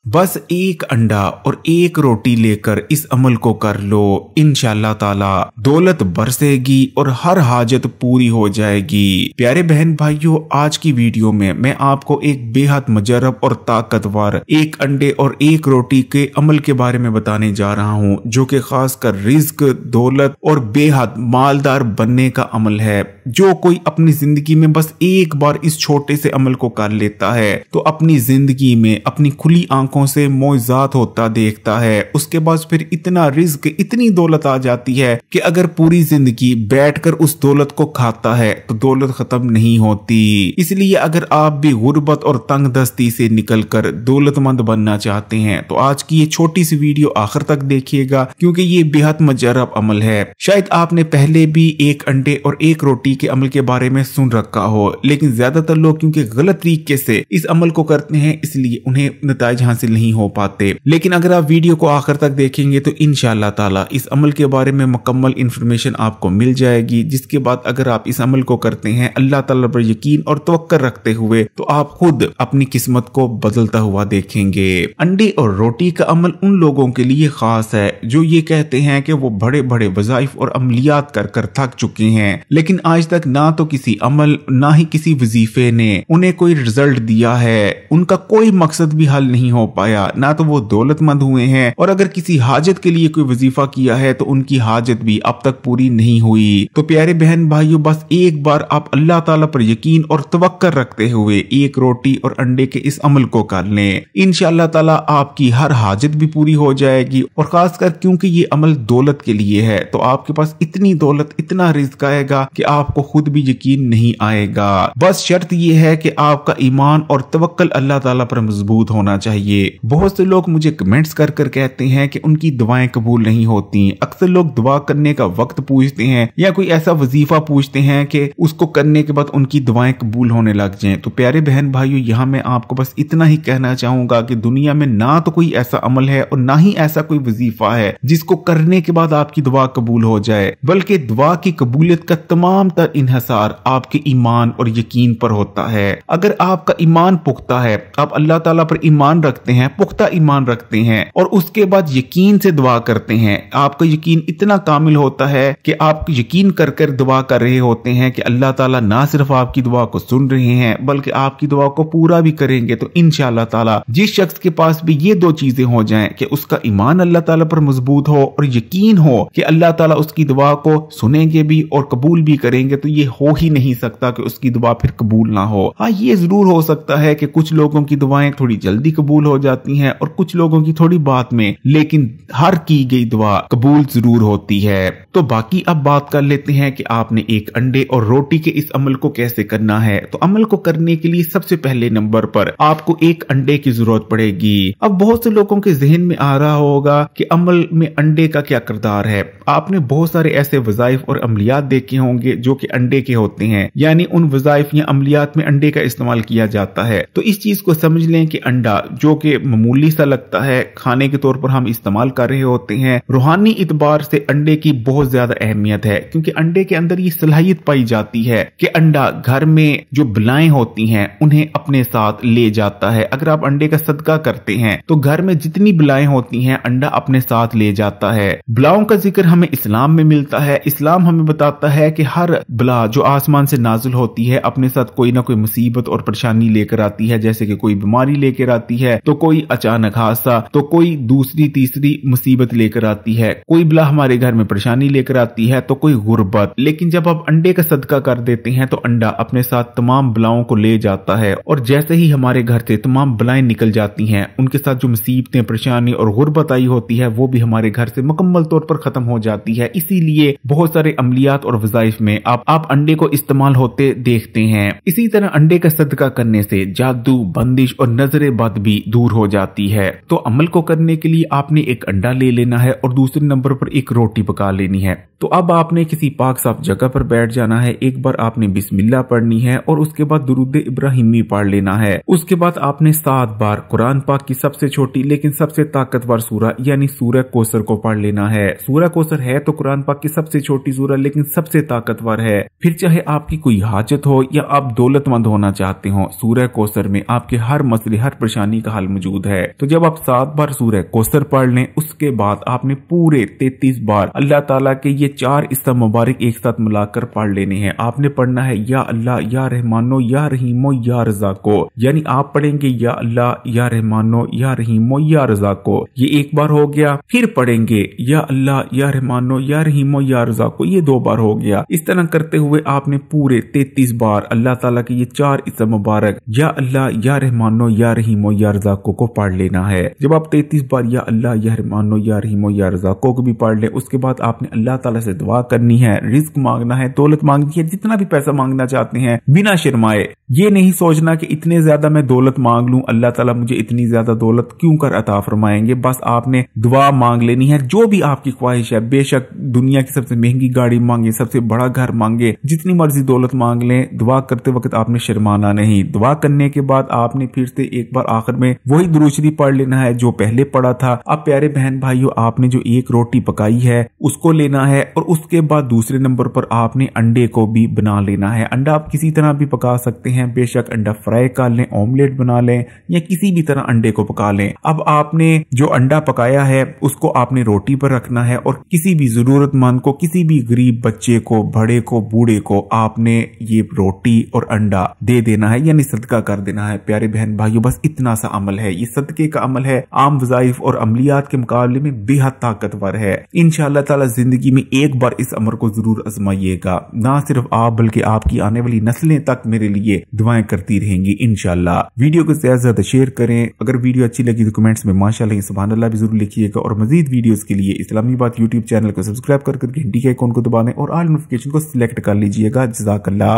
बस एक अंडा और एक रोटी लेकर इस अमल को कर लो, इंशाअल्लाह ताला दौलत बरसेगी और हर हाजत पूरी हो जाएगी। प्यारे बहन भाइयों, आज की वीडियो में मैं आपको एक बेहद मुजर्रब और ताकतवर एक अंडे और एक रोटी के अमल के बारे में बताने जा रहा हूँ, जो कि खासकर रिज्क, दौलत और बेहद मालदार बनने का अमल है। जो कोई अपनी जिंदगी में बस एक बार इस छोटे से अमल को कर लेता है तो अपनी जिंदगी में अपनी खुली आंखों से मौजात होता देखता है। उसके बाद फिर इतना रिज्क, इतनी दौलत आ जाती है कि अगर पूरी जिंदगी बैठकर उस दौलत को खाता है तो दौलत खत्म नहीं होती। इसलिए अगर आप भी गुर्बत और तंग दस्ती से निकलकर दौलतमंद बनना चाहते हैं तो आज की ये छोटी सी वीडियो आखिर तक देखिएगा, क्योंकि ये बेहद मुजर्रब अमल है। शायद आपने पहले भी एक अंडे और एक रोटी के अमल के बारे में सुन रखा हो, लेकिन ज्यादातर लोग क्योंकि गलत तरीके से इस अमल को करते हैं इसलिए उन्हें नतीजे हासिल नहीं हो पाते। लेकिन अगर आप वीडियो को आखिर तक देखेंगे तो इंशाअल्लाह ताला इस अमल के बारे में मुकम्मल इंफॉर्मेशन आपको मिल जाएगी, जिसके बाद अगर आप इस अमल को करते हैं अल्लाह ताला पर यकीन और तवक्कुल रखते हुए तो आप खुद अपनी किस्मत को बदलता हुआ देखेंगे। अंडे और रोटी का अमल उन लोगों के लिए खास है जो ये कहते हैं कि वो बड़े बड़े वज़ाइफ और अमलियात कर कर थक चुके हैं, लेकिन आज तक ना तो किसी अमल ना ही किसी वजीफे ने उन्हें कोई रिजल्ट दिया है। उनका कोई मकसद भी हल नहीं हो पाया, ना तो वो दौलतमंद हुए हैं, और अगर किसी हाजत के लिए कोई वजीफा किया है तो उनकी हाजत भी अब तक पूरी नहीं हुई। तो प्यारे बहन भाइयों, बस एक बार आप अल्लाह ताला पर यकीन और तवक्कुल रखते हुए एक रोटी और अंडे के इस अमल को कर लें, इंशाअल्लाह ताला आपकी हर हाजत भी पूरी हो जाएगी। और खासकर क्योंकि ये अमल दौलत के लिए है तो आपके पास इतनी दौलत, इतना रिज़्क आएगा कि आपको खुद भी यकीन नहीं आएगा। बस शर्त यह है कि आपका ईमान और तवक्कुल अल्लाह ताला पर मजबूत होना चाहिए। बहुत से लोग मुझे कमेंट्स कर कर कहते हैं कि उनकी दुआएं कबूल नहीं होती। अक्सर लोग दुआ करने का वक्त पूछते हैं या कोई ऐसा वजीफा पूछते हैं कि उसको करने के बाद उनकी दुआएं कबूल होने लग जाएं। तो प्यारे बहन भाइयों, यहाँ मैं आपको बस इतना ही कहना चाहूंगा कि दुनिया में ना तो कोई ऐसा अमल है और ना ही ऐसा कोई वजीफा है जिसको करने के बाद आपकी दुआ कबूल हो जाए, बल्कि दुआ की कबूलियत का तमाम तर इन्हिसार आपके ईमान और यकीन पर होता है। अगर आपका ईमान पुख्ता है, आप अल्लाह ताला पर ईमान रखते हैं, पुख्ता ईमान रखते हैं और उसके बाद यकीन से दुआ करते हैं, आपका यकीन इतना कामिल होता है कि आप यकीन कर कर दुआ कर रहे होते हैं कि अल्लाह ताला ना सिर्फ आपकी दुआ को सुन रहे हैं बल्कि आपकी दुआ को पूरा भी करेंगे। तो इंशाअल्लाह ताला जिस शख्स के पास भी ये दो चीजें हो जाएं कि उसका ईमान अल्लाह ताला पर मजबूत हो और यकीन हो कि अल्लाह ताला उसकी दुआ को सुनेंगे भी और कबूल भी करेंगे, तो ये हो ही नहीं सकता कि उसकी दुआ फिर कबूल ना हो। हाँ, ये जरूर हो सकता है कि कुछ लोगों की दुआएं थोड़ी जल्दी कबूल हो जाती हैं और कुछ लोगों की थोड़ी बाद में, लेकिन हर की गई दुआ कबूल जरूर होती है। तो बाकी अब बात कर लेते हैं कि आपने एक अंडे और रोटी के इस अमल को कैसे करना है। तो अमल को करने के लिए सबसे पहले नंबर पर आपको एक अंडे की जरूरत पड़ेगी। अब बहुत से लोगों के जहन में आ रहा होगा कि अमल में अंडे का क्या किरदार है। आपने बहुत सारे ऐसे वज़ाइफ और अमलियात देखे होंगे जो कि अंडे के होते हैं, यानी उन वज़ाइफ या अमलियात में अंडे का इस्तेमाल किया जाता है। तो इस चीज को समझ लें कि अंडा जो कि मामूली सा लगता है, खाने के तौर पर हम इस्तेमाल कर रहे होते हैं, रूहानी इतबार से अंडे की बहुत ज्यादा अहमियत है, क्योंकि अंडे के अंदर ये सलाहियत पाई जाती है कि अंडा घर में जो बलाएं होती हैं उन्हें अपने साथ ले जाता है। अगर आप अंडे का सदका करते हैं तो घर में जितनी बलाएं होती हैं अंडा अपने साथ ले जाता है। बलाओं का जिक्र हमें इस्लाम में मिलता है। इस्लाम हमें बताता है कि हर बला जो आसमान से नाजुल होती है अपने साथ कोई ना कोई मुसीबत और परेशानी लेकर आती है, जैसे कि कोई बीमारी लेकर आती है, तो कोई अचानक हादसा, तो कोई दूसरी तीसरी मुसीबत लेकर आती है, कोई बला हमारे घर में परेशानी लेकर आती है, तो कोई गुर्बत। लेकिन जब आप अंडे का सदका कर देते हैं तो अंडा अपने साथ तमाम बलाओं को ले जाता है, और जैसे ही हमारे घर से तमाम बलाएं निकल जाती हैं उनके साथ जो मुसीबतें, परेशानी और गुर्बत आई होती है वो भी हमारे घर से मुकम्मल तौर पर खत्म हो जाती है। इसीलिए बहुत सारे अमलियात और वज़ाइफ में आप अंडे को इस्तेमाल होते देखते हैं। इसी तरह अंडे का सदका करने से जादू, बंदिश और नजरे बद भी दूर हो जाती है। तो अमल को करने के लिए आपने एक अंडा ले लेना है और दूसरे नंबर पर एक रोटी पका लेनी है। तो अब आपने किसी पाक साफ जगह पर बैठ जाना है। एक बार आपने बिस्मिल्लाह पढ़नी है और उसके बाद दुरूद इब्राहिमी पढ़ लेना है। उसके बाद आपने 7 बार कुरान पाक की सबसे छोटी लेकिन सबसे ताकतवर सूरा यानी सूरह कौसर को पढ़ लेना है। सूरह कौसर है तो कुरान पाक की सबसे छोटी सूरा लेकिन सबसे ताकतवर है। फिर चाहे आपकी कोई हाजत हो या आप दौलतमंद होना चाहते हो, सूरह कौसर में आपके हर मसले, हर परेशानी का हल मौजूद है। तो जब आप 7 बार सूरह कौसर पढ़ लें, उसके बाद आपने पूरे 33 बार अल्लाह ताला के ये 4 इस्म मुबारक एक साथ मिलाकर पढ़ लेने हैं। आपने पढ़ना है या अल्लाह या रहमानो या रहीमो या रज़ाको, यानी आप पढ़ेंगे या अल्लाह या रहमानो या रहीमो या रज़ाको, ये एक बार हो गया। फिर पढ़ेंगे या अल्लाह या रहमानो या रहीमो या रज़ाको, ये 2 बार हो गया। इस तरह करते हुए आपने पूरे 33 बार अल्लाह ताला के ये 4 इस्म मुबारक या अल्लाह या रहमानो या रहीमो या रज़ाको को पढ़ लेना है। जब आप 33 बार या अल्लाह या रहमानो या रहीमो या रज़ाको को भी पढ़ ले, उसके बाद आपने अल्लाह ताला से दुआ करनी है, रिज्क मांगना है, दौलत मांगनी है, जितना भी पैसा मांगना चाहते हैं बिना शर्माए। ये नहीं सोचना कि इतने ज्यादा मैं दौलत मांग लूं, अल्लाह ताला मुझे इतनी ज्यादा दौलत क्यों कर अता फरमाएंगे। बस आपने दुआ मांग लेनी है, जो भी आपकी ख्वाहिश है। बेशक दुनिया की सबसे महंगी गाड़ी मांगे, सबसे बड़ा घर मांगे, जितनी मर्जी दौलत मांग लें, दुआ करते वक्त आपने शर्माना नहीं। दुआ करने के बाद आपने फिर से एक बार आखिर में वही दुरूद शरीफ पढ़ लेना है जो पहले पढ़ा था। अब प्यारे बहन भाइयों, आपने जो एक रोटी पकाई है उसको लेना है और उसके बाद दूसरे नंबर पर आपने अंडे को भी बना लेना है। अंडा आप किसी तरह भी पका सकते हैं, बेशक अंडा फ्राई कर लें, ऑमलेट बना लें या किसी भी तरह अंडे को पका लें। अब आपने जो अंडा पकाया है उसको आपने रोटी पर रखना है और किसी भी जरूरतमंद को, किसी भी गरीब बच्चे को, बड़े को, बूढ़े को आपने ये रोटी और अंडा दे देना है, यानी सदका कर देना है। प्यारे बहन भाइयों, बस इतना सा अमल है, ये सदके का अमल है, आम वज़ाइफ और अमलियात के मुकाबले में बेहद ताकतवर है। इंशाअल्लाह ताला जिंदगी में एक बार इस अमर को जरूर आजमाइएगा। ना सिर्फ आप बल्कि आपकी आने वाली नस्लें तक मेरे लिए दुआएं करती रहेंगी इंशाअल्लाह। वीडियो को ज्यादा से ज्यादा शेयर करें। अगर वीडियो अच्छी लगी तो कमेंट्स में माशाअल्लाह सुभान अल्लाह भी जरूर लिखिएगा और मजीद वीडियोस के लिए इस्लामी बात यूट्यूब चैनल को सब्सक्राइब कर घंटी के आइकॉन को दबाने और ऑल नोटिफिकेशन को सिलेक्ट कर लीजिएगा। जज़ाकल्लाह।